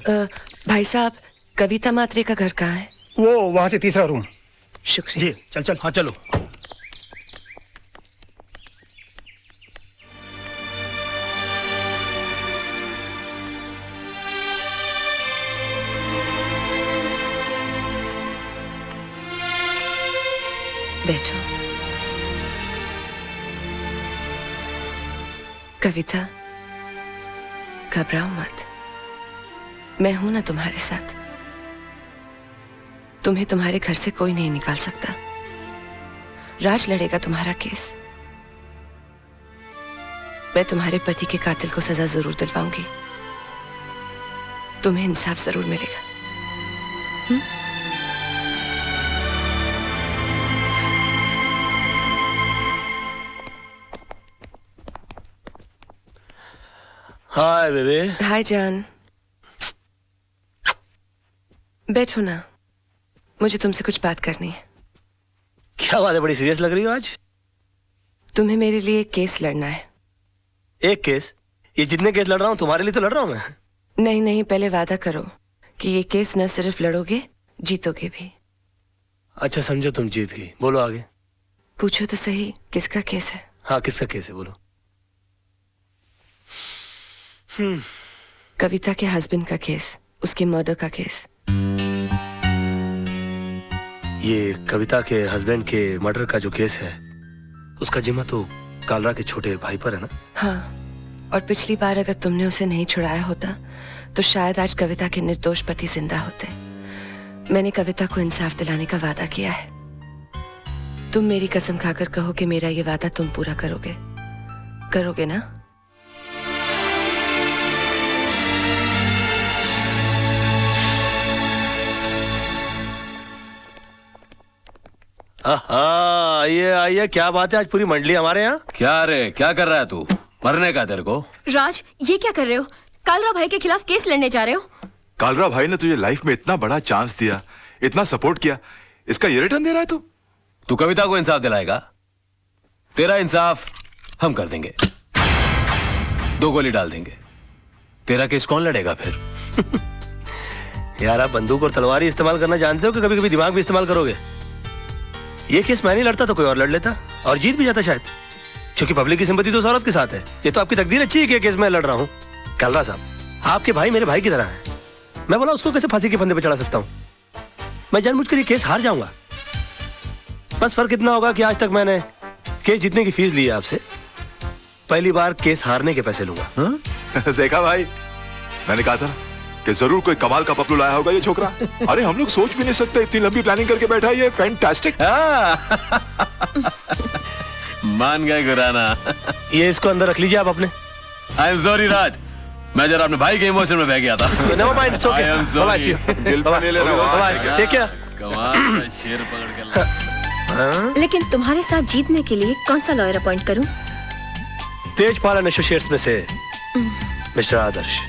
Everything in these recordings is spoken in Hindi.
भाई साहब, कविता मात्रे का घर कहाँ है? वो वहां से तीसरा रूम। शुक्रिया। जी चल चल। हाँ चलो। बैठो। कविता, घबराओ मत, मैं हूं ना तुम्हारे साथ। तुम्हें तुम्हारे घर से कोई नहीं निकाल सकता। राज लड़ेगा तुम्हारा केस। मैं तुम्हारे पति के कातिल को सजा जरूर दिलवाऊंगी। तुम्हें इंसाफ जरूर मिलेगा। हाय बेबे। हाय जान। बैठो ना, मुझे तुमसे कुछ बात करनी है। क्या बात है, बड़ी सीरियस लग रही हो आज। तुम्हें मेरे लिए एक केस लड़ना है। एक केस? ये जितने केस लड़ रहा हूँ तुम्हारे लिए तो लड़ रहा हूँ मैं। नहीं नहीं, पहले वादा करो कि ये केस न सिर्फ लड़ोगे, जीतोगे भी। अच्छा समझो तुम जीत गई। बोलो आगे। पूछो तो सही, किसका केस है? हाँ किसका केस है, बोलो। कविता के हस्बैंड का केस, उसके मर्डर का केस। ये कविता के हस्बैंड के मर्डर का जो केस है, उसका जिम्मा तो कालरा के छोटे भाई पर है ना? हाँ, और पिछली बार अगर तुमने उसे नहीं छुड़ाया होता तो शायद आज कविता के निर्दोष पति जिंदा होते। मैंने कविता को इंसाफ दिलाने का वादा किया है। तुम मेरी कसम खाकर कहो कि मेरा ये वादा तुम पूरा करोगे। करोगे ना? आइए आइए, क्या बात है, आज पूरी मंडली हमारे यहाँ। क्या रे, क्या कर रहा है तू? मरने का तेरे को? राज, ये क्या कर रहे हो? कालरा भाई के खिलाफ केस लड़ने जा रहे हो? कालरा भाई ने तुझे लाइफ में इतना बड़ा चांस दिया, इतना सपोर्ट किया, इसका ये रिटर्न दे रहा है तू? तू कविता को इंसाफ दिलाएगा? तेरा इंसाफ हम कर देंगे। 2 गोली डाल देंगे। तेरा केस कौन लड़ेगा फिर? यार आप बंदूक और तलवार ही इस्तेमाल करना जानते हो कि कभी कभी दिमाग भी इस्तेमाल करोगे? ये केस मैं नहीं लड़ता तो कोई और लड़ लेता और जीत भी जाता शायद, क्योंकि पब्लिक की सिंपैथी तो उस औरत के साथ है। ये तो आपकी तकदीर अच्छी है कि केस मैं लड़ रहा हूँ। कालरा साहब, आपके भाई मेरे भाई की तरह है। मैं बोला उसको कैसे फांसी के फंदे पे चढ़ा सकता हूँ? मैं जानबूझकर ये केस हार जाऊंगा। बस फर्क इतना होगा कि आज तक मैंने केस जीतने की फीस ली है आपसे, पहली बार केस हारने के पैसे लूंगा। देखा भाई, मैंने कहा था कि जरूर कोई कमाल का पपलू लाया होगा ये छोकरा। अरे हम लोग सोच भी नहीं सकते, इतनी लंबी प्लानिंग करके बैठा है ये। फैंटास्टिक। मान गए गुराना। ये इसको अंदर रख लीजिए आप अपने। आई एम सॉरी राज, मैं जरा अपने भाई के इमोशन में बह गया था। Never mind, it's okay. I am sorry. दिल पे नहीं ले रहा। ठीक है। कमाल का शेर पकड़ के ला। लेकिन तुम्हारे साथ जीतने के लिए कौन सा लॉयर अपॉइंट करूं? तेजपाल एसोसिएट्स में से मिस्टर आदर्श।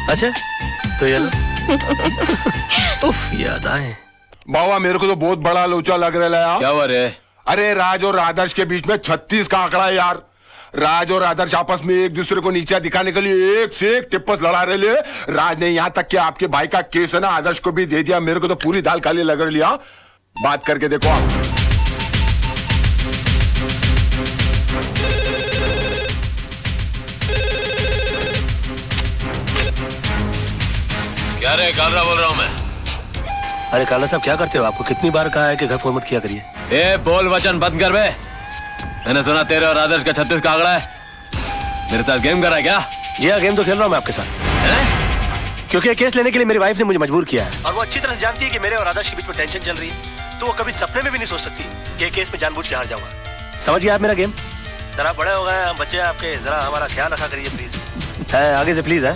अच्छा तो ये लो। उफ, याद आए। बाबा मेरे को तो बहुत बड़ा लोचा लग रहा है यार। क्या हुआ रे? अरे राज और आदर्श के बीच में 36 का आंकड़ा है यार। राज और आदर्श आपस में एक दूसरे को नीचा दिखाने के लिए एक से एक टिप्पस लड़ा रहे। राज ने यहाँ तक कि आपके भाई का केस है ना आदर्श को भी दे दिया। मेरे को तो पूरी दाल काली लग रही है। बात करके देखो आप। क्या रे, कालरा बोल रहा हूँ मैं। अरे काला साहब क्या करते हो? आपको कितनी बार कहा है कि घर फोन मत किया करिए। ए बोल वचन बंद कर बे। मैंने सुना तेरे और आदर्श का 36 का आंकड़ा है। मेरे साथ गेम कर रहा है क्या? जी हाँ, गेम तो खेल रहा हूँ मैं आपके साथ। क्योंकि केस लेने के लिए मेरी वाइफ ने मुझे मजबूर किया है और वो अच्छी तरह से जानती है कि मेरे और आदर्श के बीच में टेंशन चल रही है, तो वो कभी सपने में भी नहीं सोच सकती कि केस में जानबूझ के हार जाऊंगा। समझ गया आप मेरा गेम? जरा बड़े हो गए हम बच्चे आपके, जरा हमारा ख्याल रखा करिए प्लीज। है आगे से प्लीज। है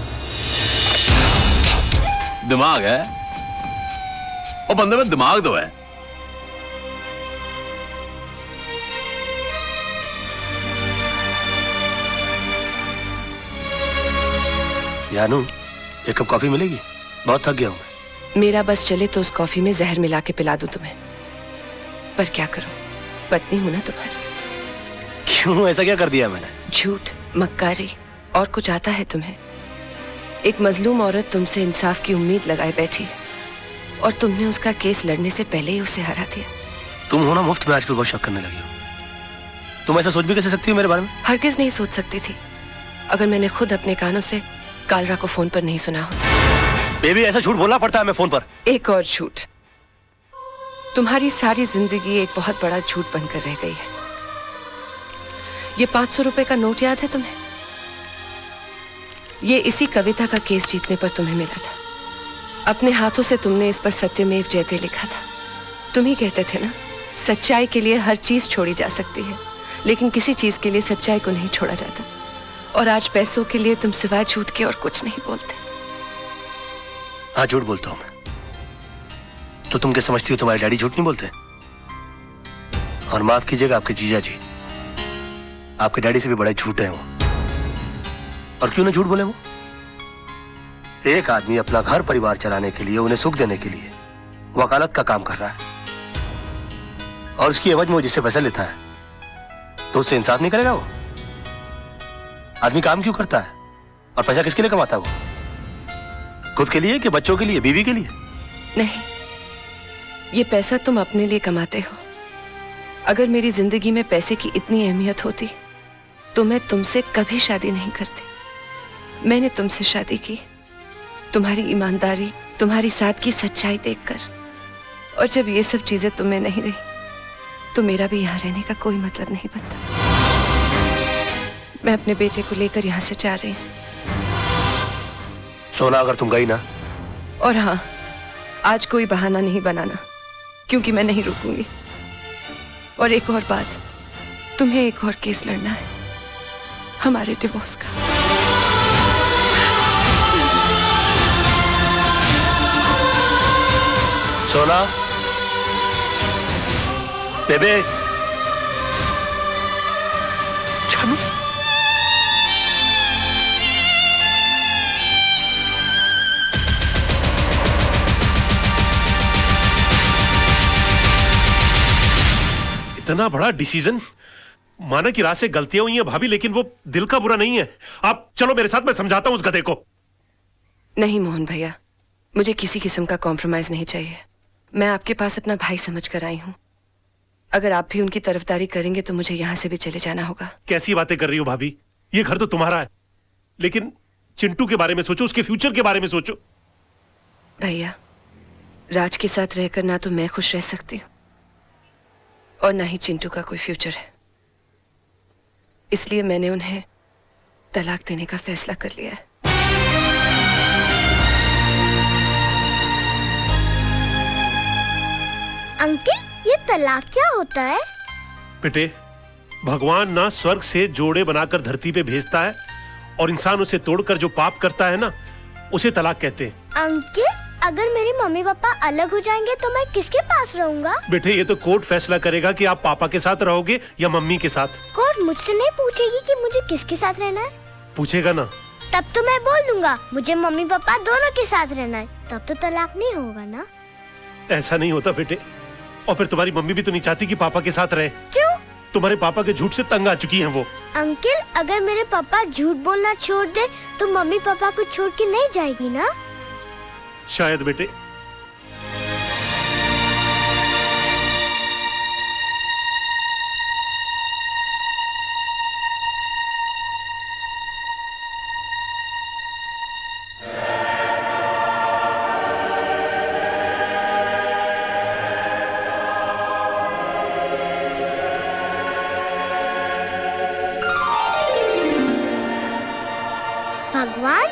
दिमाग है वो बंदे में, दिमाग तो है। जानू, एक कप कॉफी मिलेगी? बहुत थक गया हूं मैं। मेरा बस चले तो उस कॉफी में जहर मिला के पिला दूं तुम्हें, पर क्या करूं, पत्नी हूं ना तुम्हारी। क्यों, ऐसा क्या कर दिया मैंने? झूठ, मक्कारी और कुछ आता है तुम्हें? एक मजलूम औरत तुमसे इंसाफ की उम्मीद लगाए बैठी है और तुमने उसका केस लड़ने से पहले ही उसे हरा दिया। तुम हो ना मुफ्त में आजकल बहुत शक करने लगी हो। तुम ऐसा सोच भी कैसे सकती हो मेरे बारे में? हरगिज नहीं सोच सकती थी अगर मैंने खुद अपने कानों से कालरा को फोन पर नहीं सुना होता। बेबी, ऐसा झूठ बोलना पड़ता है मैं फोन पर? एक और झूठ। तुम्हारी सारी जिंदगी एक बहुत बड़ा झूठ बनकर रह गई है। ये 500 रुपए का नोट याद है तुम्हें? ये इसी कविता का केस जीतने पर तुम्हें मिला था। अपने हाथों से तुमने इस पर सत्यमेव जयते लिखा था। तुम ही कहते थे ना, सच्चाई के लिए हर चीज छोड़ी जा सकती है, लेकिन किसी चीज के लिए सच्चाई को नहीं छोड़ा जाता। और आज पैसों के लिए तुम सिवाय झूठ के और कुछ नहीं बोलते। हाँ, झूठ बोलता हूं मैं। तो तुम क्या समझती हो तुम्हारे डैडी झूठ नहीं बोलते? और माफ कीजिएगा आपके जीजा जी, आपके डैडी से भी बड़े झूठ हैं वो। और क्यों ना झूठ बोले वो? एक आदमी अपना घर परिवार चलाने के लिए, उन्हें सुख देने के लिए वकालत का काम कर रहा है और उसकी एवज में वो जिससे पैसा लेता है तो उससे इंसाफ नहीं करेगा वो? आदमी काम क्यों करता है और पैसा किसके लिए कमाता है वो? खुद के लिए कि बच्चों के लिए, बीवी के लिए? नहीं, ये पैसा तुम अपने लिए कमाते हो। अगर मेरी जिंदगी में पैसे की इतनी अहमियत होती तो मैं तुमसे कभी शादी नहीं करती। मैंने तुमसे शादी की तुम्हारी ईमानदारी, तुम्हारी सादगी, सच्चाई देखकर। और जब ये सब चीजें तुम्हें नहीं रही तो मेरा भी यहाँ रहने का कोई मतलब नहीं बनता। मैं अपने बेटे को लेकर यहाँ से जा रही हूँ। सोना, अगर तुम गई ना, और हाँ, आज कोई बहाना नहीं बनाना, क्योंकि मैं नहीं रुकूंगी। और एक और बात, तुम्हें एक और केस लड़ना है, हमारे डिवोर्स का। सोना, बेबे, जानू, इतना बड़ा डिसीजन। माना कि रात से गलतियां हुई हैं भाभी, लेकिन वो दिल का बुरा नहीं है। आप चलो मेरे साथ, मैं समझाता हूं उस गधे को। नहीं मोहन भैया, मुझे किसी किस्म का कॉम्प्रोमाइज नहीं चाहिए। मैं आपके पास अपना भाई समझ कर आई हूँ। अगर आप भी उनकी तरफदारी करेंगे तो मुझे यहाँ से भी चले जाना होगा। कैसी बातें कर रही हो भाभी? ये घर तो तुम्हारा है, लेकिन चिंटू के बारे में सोचो, उसके फ्यूचर के बारे में सोचो। भैया, राज के साथ रहकर ना तो मैं खुश रह सकती हूँ और ना ही चिंटू का कोई फ्यूचर है। इसलिए मैंने उन्हें तलाक देने का फैसला कर लिया है। अंकल, ये तलाक क्या होता है? बेटे, भगवान ना स्वर्ग से जोड़े बनाकर धरती पे भेजता है और इंसान उसे तोड़कर जो पाप करता है ना, उसे तलाक कहते हैं। अंकल, अगर मेरे मम्मी पापा अलग हो जाएंगे तो मैं किसके पास रहूंगा? बेटे, ये तो कोर्ट फैसला करेगा कि आप पापा के साथ रहोगे या मम्मी के साथ। कोर्ट मुझसे नहीं पूछेगी कि मुझे किसके साथ रहना है? पूछेगा ना। तब तो मैं बोल दूंगा मुझे मम्मी पापा दोनों के साथ रहना है। तब तो तलाक नहीं होगा ना? ऐसा नहीं होता बेटे। और फिर तुम्हारी मम्मी भी तो नहीं चाहती कि पापा के साथ रहे। क्यों? तुम्हारे पापा के झूठ से तंग आ चुकी हैं वो। अंकल, अगर मेरे पापा झूठ बोलना छोड़ दे तो मम्मी पापा को छोड़ के नहीं जाएगी ना? शायद बेटे। भगवान,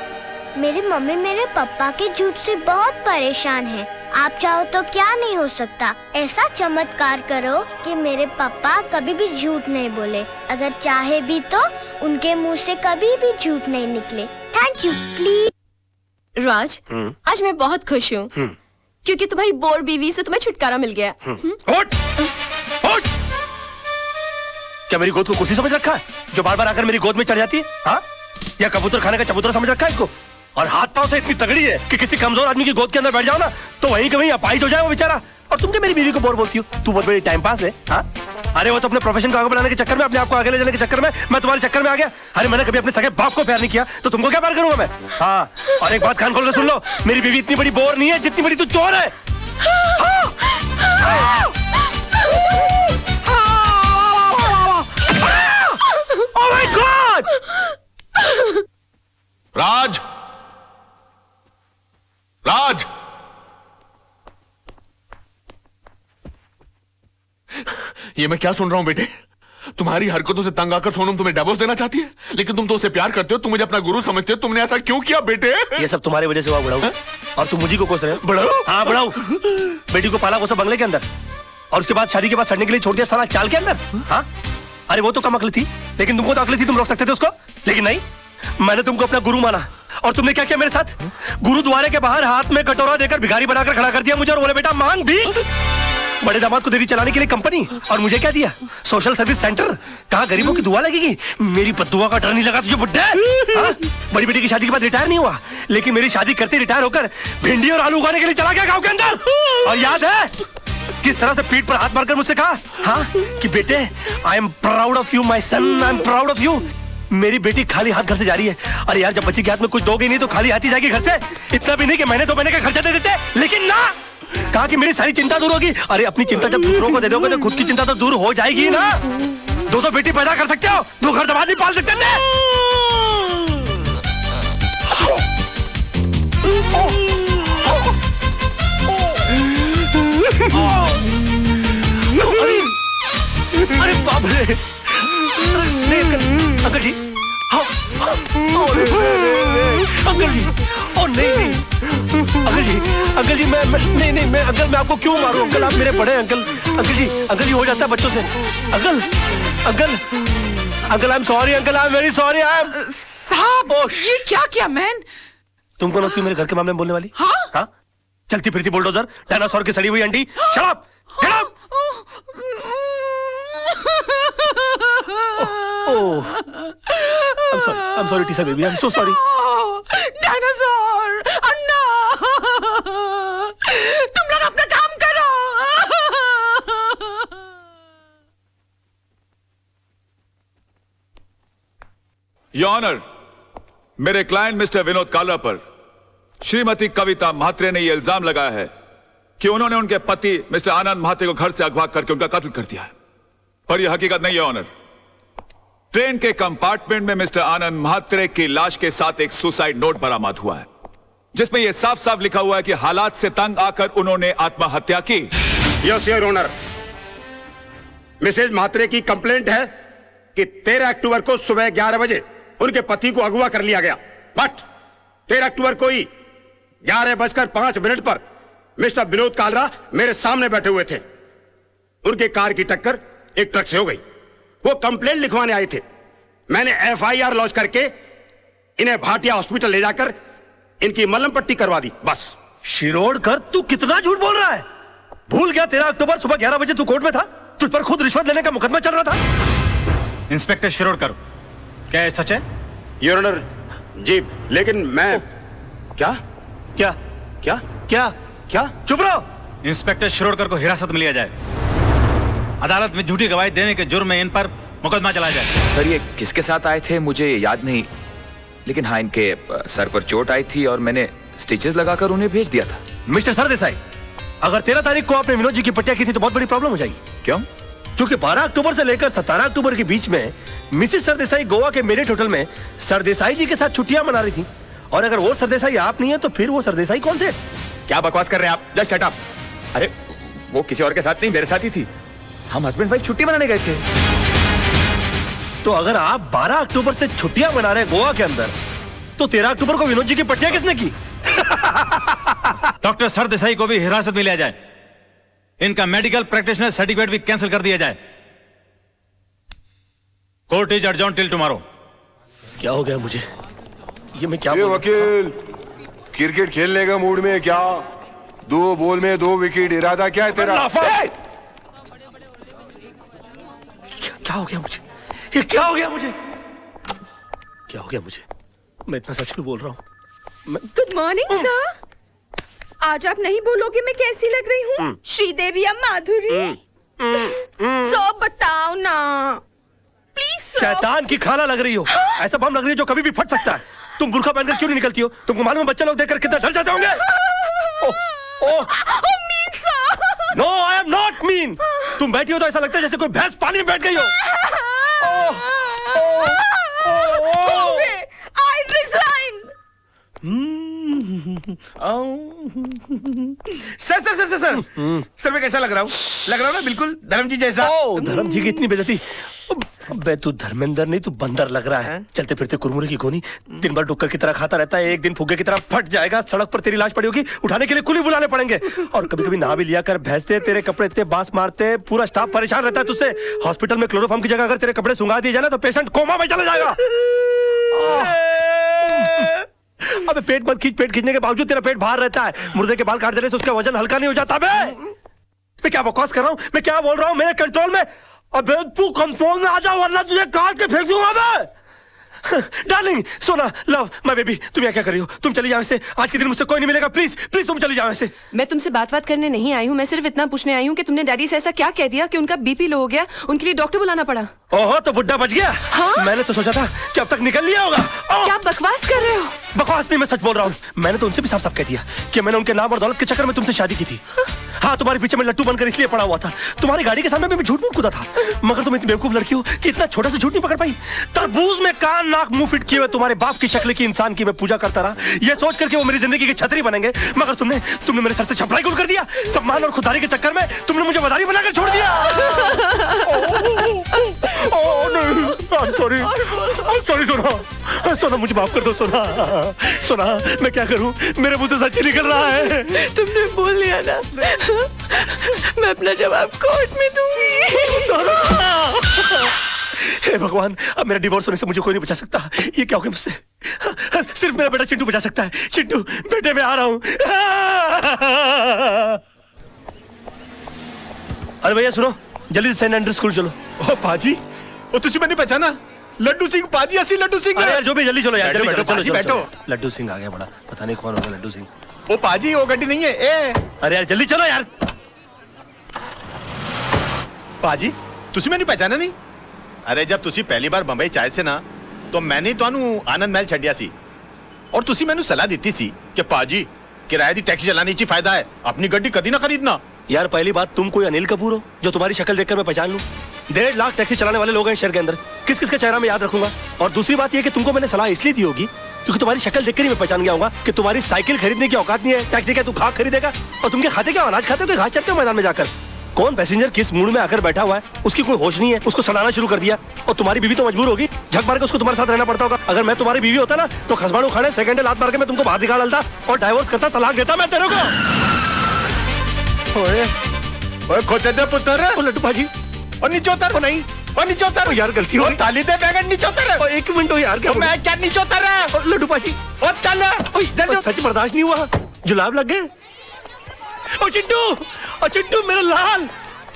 मेरी मम्मी मेरे पापा के झूठ से बहुत परेशान है। आप चाहो तो क्या नहीं हो सकता। ऐसा चमत्कार करो कि मेरे पापा कभी भी झूठ नहीं बोले। अगर चाहे भी तो उनके मुंह से कभी भी झूठ नहीं निकले। Thank you, please. राज, आज मैं बहुत खुश हूँ क्योंकि तुम्हारी बोर बीवी से तुम्हें छुटकारा मिल गया। उठ! उठ! क्या मेरी गोद को कुर्सी समझ रखा है जो बार बार आकर मेरी गोद में चढ़ जाती है? हाँ? या कबूतर खाने का चबूतरा समझ रखा है इसको? और हाथ पांव से इतनी तगड़ी है कि किसी कमजोर आदमी की गोद के अंदर बैठ जाओ ना तो वहीं के वहीं अपाहिज हो जाए वो बेचारा। और तुम क्या मेरी बीवी को बोर बोलती हो? तू बहुत बड़ी टाइम पास है। हाँ, अरे वो तो अपने प्रोफेशन को आगे बढ़ाने के चक्कर में, अपने आप को आगे ले जाने के चक्कर में मैं तुम्हारे चक्कर में आ गया। अरे मैंने कभी अपने सगे बाप को प्यार नहीं किया तो तुमको क्या प्यार करूंगा मैं? हाँ, और एक बात कान खोल के सुन लो, मेरी बीवी इतनी बड़ी बोर नहीं है जितनी बड़ी तू चोर है। Oh my God! राज, राज, ये मैं क्या सुन रहा हूं बेटे? तुम्हारी हरकतों से तंग आकर सोनम तुम्हें डिवोर्स देना चाहती है, लेकिन तुम तो उसे प्यार करते हो, तुम मुझे अपना गुरु समझते हो। तुमने ऐसा क्यों किया बेटे? ये सब तुम्हारी वजह से हुआ बुढ़ाऊ, और तुम मुझी को कोस रहे हो। बुढ़ाऊ? हाँ बुढ़ाऊ, बेटी को पाला कोसा बंगले के अंदर, और उसके बाद शादी के बाद सड़ने के लिए छोड़ दिया साला चाल के अंदर। हाँ, अरे वो तो कम अकल थी, लेकिन तुमको तो अकल थी, तुम रोक सकते थे उसको, लेकिन नहीं, मैंने तुमको अपना गुरु माना। और तुमने क्या किया मेरे साथ? गुरुद्वारे के बाहर हाथ में कटोरा देकर भिखारी बनाकर खड़ा कर दिया मुझे, और बोले बेटा मांग भीख। बड़े दामाद को देरी चलाने के लिए कंपनी, और मुझे क्या दिया? Social service centre. कहाँ गरीबों की दुआ लगेगी? मेरी बद्दुआ का डर नहीं लगा तुझे बुड्ढे? हाँ? बड़ी बेटी की शादी के बाद रिटायर नहीं हुआ, लेकिन मेरी शादी करते रिटायर होकर भिंडी और आलू उगाने के लिए चला गया गाँव के अंदर। और याद है किस तरह से पीठ पर हाथ मारकर मुझसे कहा, हाँ, कि बेटे I am proud of you my son, I am proud of you. मेरी बेटी खाली हाथ घर से जा रही है। अरे यार, जब बच्ची के हाथ में कुछ दोगे नहीं तो खाली हाथ ही जाएगी घर से। इतना भी नहीं कि महीने 2 महीने का खर्चा दे देते, लेकिन ना, कहा कि मेरी सारी चिंता दूर होगी। अरे अपनी चिंता जब दूसरों को दे दोगे तो खुद की चिंता तो दूर हो जाएगी ना। 2 बेटी पैदा कर सकते हो, 2 घर दबा नहीं पाल सकते ना। अरे बाप रे, अंकल जी, अंकल जी, ओ नहीं, अंकल जी, मैं अंकल, मैं आपको क्यों मारूं अंकल? आप मेरे बड़े अंकल जी हो जाता है बच्चों से। Uncle I am sorry, uncle I am very sorry. I am साहब, ये क्या किया मैन? तुमको ना क्यों मेरे घर के मामले में बोलने वाली? हाँ, चलती फिरती बुलडोजर, डायनासोर की सड़ी हुई अंडी। Shut up, get out. Oh, I'm sorry, Tisa baby. I'm so sorry. Dinosaur, Anna, तुम लोग अपना काम करो। योर ऑनर, मेरे क्लाइंट मिस्टर विनोद कालरा पर श्रीमती कविता म्हात्रे ने यह इल्जाम लगाया है कि उन्होंने उनके पति मिस्टर आनंद म्हात्रे को घर से अगवा करके उनका कत्ल कर दिया है, पर यह हकीकत नहीं है ऑनर। ट्रेन के कंपार्टमेंट में मिस्टर आनंद म्हात्रे की लाश के साथ एक सुसाइड नोट बरामद हुआ है, जिसमें यह साफ साफ लिखा हुआ है कि हालात से तंग आकर उन्होंने आत्महत्या की। Yes your honour, Mrs Mhatre की कंप्लेंट है कि 13 अक्टूबर को सुबह 11 बजे उनके पति को अगवा कर लिया गया, बट 13 अक्टूबर को ही 11:05 पर मिस्टर विनोद कालरा मेरे सामने बैठे हुए थे। उनके कार की टक्कर एक ट्रक से हो गई। वो कंप्लेंट लिखवाने आए थे। मैंने FIR लॉन्च करके इन्हें भाटिया हॉस्पिटल ले जाकर इनकी मलहम पट्टी करवा दी, बस। शिरोडकर, तू कितना झूठ बोल रहा है? भूल गया 13 अक्टूबर सुबह 11 बजे तू कोर्ट में था? तुझ पर खुद रिश्वत लेने का मुकदमा चल रहा था। इंस्पेक्टर शिरोडकर, क्या ये सच है? योर ऑनर, जी, लेकिन मैं क्या क्या क्या क्या क्या चुप रहो। इंस्पेक्टर शिरोडकर को हिरासत में लिया जाए, अदालत में झूठी गवाही देने के जुर्म में इन पर मुकदमा चलाया जाए। सर, ये किसके साथ आए थे मुझे याद नहीं, लेकिन हाँ, इनके सर पर चोट आई थी और मैंने स्टिचेस लगाकर उन्हें भेज दिया था। मिस्टर सरदेसाई, अगर 13 तारीख को आपने विनोद जी की पट्टिया की थी तो बहुत बड़ी प्रॉब्लम हो जाएगी। क्यों? क्योंकि 12 अक्टूबर से लेकर 17 अक्टूबर के बीच में मिसेस सरदेसाई गोवा के मेरिट होटल में सरदेसाई जी के साथ छुट्टियां मना रही थी, और अगर वो सरदेसाई आप नहीं है तो फिर वो सरदेसाई कौन थे? क्या बकवास कर रहे हैं आप? Just shut up. अरे वो किसी और के साथ नहीं, मेरे साथ ही थी। हम हस्बैंड वाइफ छुट्टी मनाने गए थे। तो अगर आप 12 अक्टूबर से छुट्टियां मना रहे गोवा के अंदर, तो 13 अक्टूबर को विनोद जी की पट्टियां किसने की? डॉक्टर सरदेसाई को भी हिरासत में लिया जाए, इनका मेडिकल प्रैक्टिशनर सर्टिफिकेट भी कैंसिल कर दिया जाए। Court is adjourn till tomorrow. क्या हो गया मुझे? ये मैं क्या वकील, क्रिकेट खेलने का मूड में क्या? 2 बॉल में 2 विकेट, इरादा क्या है तेरा? क्या हो गया मुझे? ये क्या हो गया मुझे? क्या हो गया मुझे? मैं इतना सच क्यों बोल रहा हूँ? Good morning sir. आज आप नहीं बोलोगे मैं कैसी लग रही हूँ? श्रीदेवी या माधुरी? सब बताओ ना प्लीज। शैतान की खाला लग रही हो। ऐसा बम लग रही है जो कभी भी फट सकता है। तुम बुर्का पहनकर क्यों नहीं निकलती हो? तुमको मालूम है बच्चे लोग देखकर कितना डर जाते होंगे? No I am not mean. तुम बैठी हो तो ऐसा लगता है जैसे कोई भैंस पानी में बैठ गई हो। I resign. Sir sir sir sir sir मैं कैसा लग रहा हूँ? लग रहा हूँ ना बिल्कुल धर्म जी जैसा। धर्म जी की इतनी बेइज्जती। बे तू धर्मेंद्र नहीं तू बंदर लग रहा है। चलते फिरते कुरमुरे की गोनी दिन भर डुक्कर की तरह खाता रहता है। एक दिन फुग्गे की तरह फट जाएगा। सड़क पर तेरी लाश पड़ी होगी, उठाने के लिए कुली बुलाने पड़ेंगे। और कभी कभी नहा भी लिया कर। भैंसे तेरे कपड़े इतने बांस मारते, पूरा स्टाफ परेशान रहता है तुझसे। हॉस्पिटल में क्लोरोफॉर्म की जगह अगर तेरे कपड़े सुंगा दिए जाए ना तो पेशेंट कोमा में चला जाएगा। अबे पेट मत खींच। पेट खींचने के बावजूद तेरा पेट बाहर रहता है। मुर्दे के बाल काट देने से उसका वजन हल्का नहीं हो जाता। बे मैं क्या बकवास कर रहा हूँ? मैं क्या बोल रहा हूँ? मेरे कंट्रोल में। अबे तू कंट्रोल में आ जा वरना तुझे काट के फेंक दूंगा मैं। डार्लिंग सोना लव माय बेबी तुम यहाँ क्या कर रही हो? तुम चली जाओ इससे। आज के दिन मुझसे कोई नहीं मिलेगा। प्लीज प्लीज तुम चली जाओ इससे। मैं तुमसे बात करने नहीं आई हूँ। मैं सिर्फ इतना पूछने आई हूँ कि तुमने डैडी से ऐसा क्या कह दिया कि उनका बीपी लो हो गया, उनके लिए डॉक्टर बुलाना पड़ा? ओहो तो बुड्ढा बच गया। हाँ? मैंने तो सोचा था कि अब तक निकल लिया होगा। क्या बकवास कर रहे हो? बकवास नहीं मैं सच बोल रहा हूँ। मैंने तो उनसे भी साफ साफ कह दिया कि मैंने उनके नाम और दौलत के चक्कर में तुमसे शादी की थी। हाँ तुम्हारे पीछे में लट्टू बनकर इसलिए पड़ा हुआ था। तुम्हारी गाड़ी के सामने मैं झूठ मूठ कूदा था। मगर तुम इतनी बेवकूफ लड़की हो कि इतना छोटा सा झूठ नहीं पकड़ पाई। तरबूज में कान नाक मुंह फिट किए हुए तुम्हारे बाप की शक्ल की इंसान की मैं पूजा करता रहा, ये सोच करके वो मेरी जिंदगी की छतरी बनेंगे। मगर तुमने मेरे सर से छपराई गुल कर दिया। सम्मान और खुदारी के चक्कर में तुमने मुझे मदारी बनाकर छोड़ दिया। सॉरी सोना। सोना मुझे माफ कर दो सोना। सोना मैं क्या करूं? मेरे मुंह से सच ही निकल रहा है। तुमने बोल लिया ना, मैं अपना जवाब कोर्ट में दूंगी। हे भगवान अब मेरा डिवोर्स होने से मुझे कोई नहीं बचा सकता। ये क्या हो गया मुझसे? सिर्फ मेरा बेटा चिंटू बचा सकता है। चिंटू बेटे मैं आ रहा हूं। अरे भैया सुनो जल्दी से सेंट एंड्रू स्कूल चलो। ओ पाजी ओ तुझे मैंने पहचाना? लड्डू सिंह पाजी असली लड्डू सिंह। अरे यार जो भी जल्दी चलो यार। बैठो, पाजी बैठो। लड्डू सिंह आ गया बड़ा। पता नहीं कौन होगा लड्डू सिंह। ओ पाजी वो गड्डी नहीं है ए। अरे यार जल्दी चलो यार। पाजी तुझे मैंने पहचाना नहीं? अरे जब तुसी पहली बार बंबई चाहे से ना तो मैंने ਤੁਹਾਨੂੰ आनंद महल छड़िया सी और तुसी मैंने सलाह दी सी कि पाजी किराए दी टैक्सी चलाने ची फायदा है, अपनी गड्डी कभी ना खरीदना। यार पहली बात तुम कोई अनिल कपूर हो जो तुम्हारी शक्ल देखकर मैं पहचान लूं? 1.5 लाख टैक्सी चलाने वाले लोग हैं शहर के अंदर, किस किस का चेहरा मैं याद रखूंगा? और दूसरी बात यह कि तुमको मैंने सलाह इसलिए दी होगी क्योंकि तुम्हारी शक्ल देखकर ही मैं पहचान गया होगा कि तुम्हारी साइकिल खरीदने की औकात नहीं है। टैक्सी क्या तू खाक खरीदेगा? और तुम क्या खाते, क्या अनाज खाते हो, घास चरते हो मैदान में जाकर? कौन पैसेंजर किस मूड में आकर बैठा हुआ है उसकी कोई होश नहीं है, उसको सड़ाना शुरू कर दिया। और तुम्हारी बीवी तो मजबूर होगी, झक मार के उसको तुम्हारे साथ रहना पड़ता होगा। अगर मैं तुम्हारी बीवी होता ना तो खसबाड़ू खाने सेकंड लात मार के मैं तुमको बाहर निकाल डालता और डाइवोर्स करता, तलाक देता मैं तेरे को। ओए खोते दे पुत्र। ओ लड्डू भाजी और नीचे उतर। ओ नहीं और नीचे उतर। यार गलती हो गई। ताली दे बैगन नीचे उतर। और एक मिनट हो यार क्या मैं क्या नीचे उतर रहा है? लड्डू भाजी और चल जल्दी। सच बर्दाश्त नहीं हुआ, जुलाब लग गए। ओ चिंटू, ओ चिंटू मेरे लाल,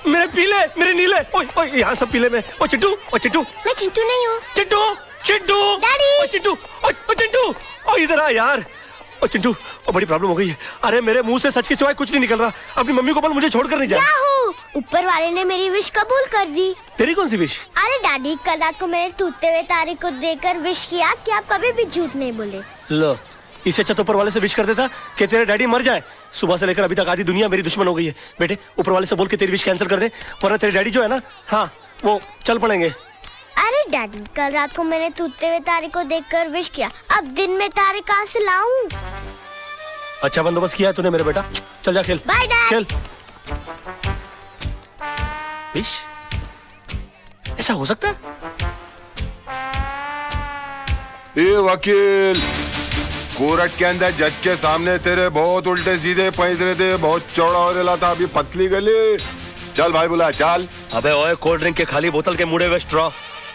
मेरे पीले, मेरे नीले, ओए ओए यहाँ सब पीले में। ओ चिंटू, ओ चिंटू। मैं चिंटू नहीं हूँ। चिंटू, चिंटू, डैडी। ओ चिंटू, ओ चिंटू, ओ इधर आ यार। ओ चिंटू, ओ बड़ी प्रॉब्लम हो गई है। अरे मेरे मुंह से सच के सिवाय कुछ नहीं निकल रहा। अपनी मम्मी को बोल मुझे छोड़कर नहीं जाए। ऊपर वाले ने मेरी विश कबूल कर दी। तेरी कौन सी विश? अरे डैडी कल रात को मैंने टूटते हुए तारे को देखकर विश किया कि आप कभी भी झूठ नहीं बोले। लो इससे अच्छा तो ऊपर वाले से विश कर देता कि तेरे डैडी मर जाए। सुबह से लेकर अभी तक आधी दुनिया मेरी दुश्मन हो गई है। बेटे ऊपर वाले से बोल के तेरी विश कैंसिल कर दे, वरना तेरे डैडी जो है ना, हाँ वो चल पड़ेंगे। अरे डैडी कल रात को मैंने टूटते हुए तारे को देखकर विश किया, अब दिन में तारे कहाँ से लाऊं? अच्छा बंदोबस्त किया है तूने मेरे बेटा। चल जा खेल। Bye dad. खेल। विश ऐसा हो सकता है? ए वकील, कोर्ट के अंदर जज के सामने तेरे बहुत उल्टे सीधे पैंतरे थे, बहुत चौड़ा हो रहा था, अभी पतली गली। चल भाई बुला चल। अबे ओए कोल्ड ड्रिंक के खाली बोतल के मुड़े हुए स्ट्रॉ,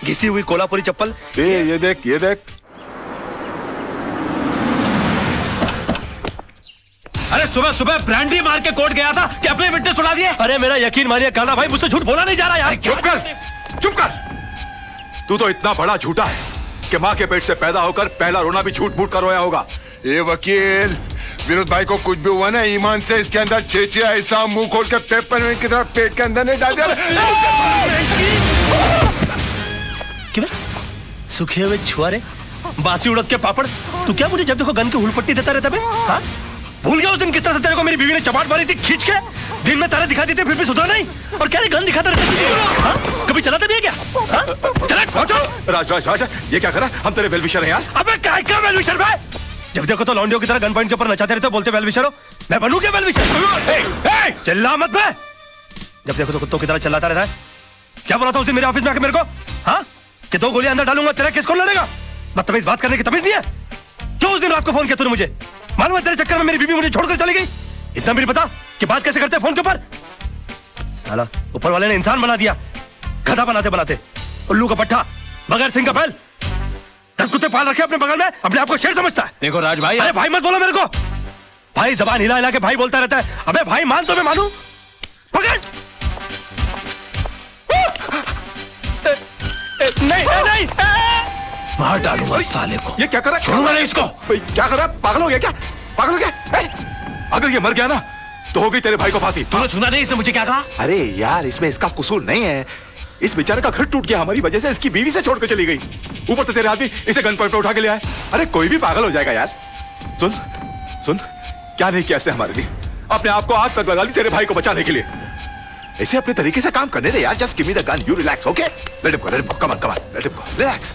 घिसी हुई कोल्हापुरी चप्पल। ये देख ये देख। अरे सुबह सुबह ब्रांडी मार के कोर्ट गया था कि अपने विटनेस उड़ा दिए। अरे मेरा यकीन मानिए काना भाई, मुझसे झूठ बोला नहीं जा रहा यार। चुप कर, चुप कर। तू तो इतना बड़ा झूठा है कि माँ के पेट से पैदा होकर पहला रोना भी झूठ मूठ कर रोया होगा। ए वकील, विनोद भाई को कुछ भी हुआ ना, ईमान से इसके अंदर चेचे ऐसा मुंह खोल के पेपर की तरह पेट के अंदर नहीं डाल दिया। क्यों सूखे हुए छुआरे, बासी उड़द के पापड़, तू क्या मुझे जब देखो गन की हुलपट्टी देता रहता बे? हाँ? भूल गया उस दिन किस तरह से तेरे को मेरी बीवी ने चपाट मारी थी खींच के? दिन में तारे दिखाती थी फिर भी सुधरा नहीं, और क्या गन दिखाता रहता? हाँ? कभी चलाते भी है क्या? हाँ? चला पहुंचो। राज राज राज, ये क्या करा? हम तेरे वेलविशर हैं यार। अबे क्या वेलविशर भाई? जब देखो तो लौंडियों की तरह गन पॉइंट के ऊपर नचाते रहते हो, बोलते वेलविशर हो। मैं बनूं क्या वेलविशर? चिल्ला मत बे। जब देखो तो कुत्तों की तरह चिल्लाता रहता है। क्या बोला था उस दिन मेरे ऑफिस में आके मेरे को? हाँ? कि 2 गोलियां अंदर डालूंगा, तेरा केस कौन लड़ेगा? बदतमीज बात करने की तमीज नहीं है? क्यों उस दिन रात को फोन किया तूने मुझे? मालूम है तेरे चक्कर में मेरी बीवी मुझे छोड़कर चली गई। इतना भी नहीं पता कि बात कैसे करते हैं फोन के ऊपर? साला ऊपर वाले ने इंसान बना दिया, गधा बनाते बनाते। उल्लू का पट्टा, बगैर सिंह का बैल। 10 कुत्ते पाल रखे अपने बगल में, अपने आप को शेर समझता है। देखो राज भाई, अरे भाई मत बोलो मेरे को। भाई जबान हिला हिला के भाई बोलता रहता है। अबे भाई मान तो मैं मानू। पकड़। नहीं मार डालूंगा साले को। ये क्या कर रहा है? छोड़ूंगा नहीं इसको। क्या कर रहा है? पागल हो गया क्या? पागल हो गया? अगर ये मर गया ना तो होगी तेरे भाई को फांसी। तूने सुना नहीं इसने मुझे क्या कहा? अरे यार, इसमें इसका कसूर नहीं है। इस बेचारे का घर टूट गया हमारी वजह से, इसकी बीवी से छोड़ के चली गई। ऊपर से तेरे आदमी इसे गन पॉइंट पे उठा के ले आए। अरे कोई भी पागल हो जाएगा यार। सुन सुन, क्या नहीं किया इसने हमारे लिए? अपने आप को आग तक लगा ली तेरे भाई को बचाने के लिए। ऐसे अपने तरीके से काम करने दे यार। Just give me the gun, you relax, okay? Let him go, come on, let him go, relax.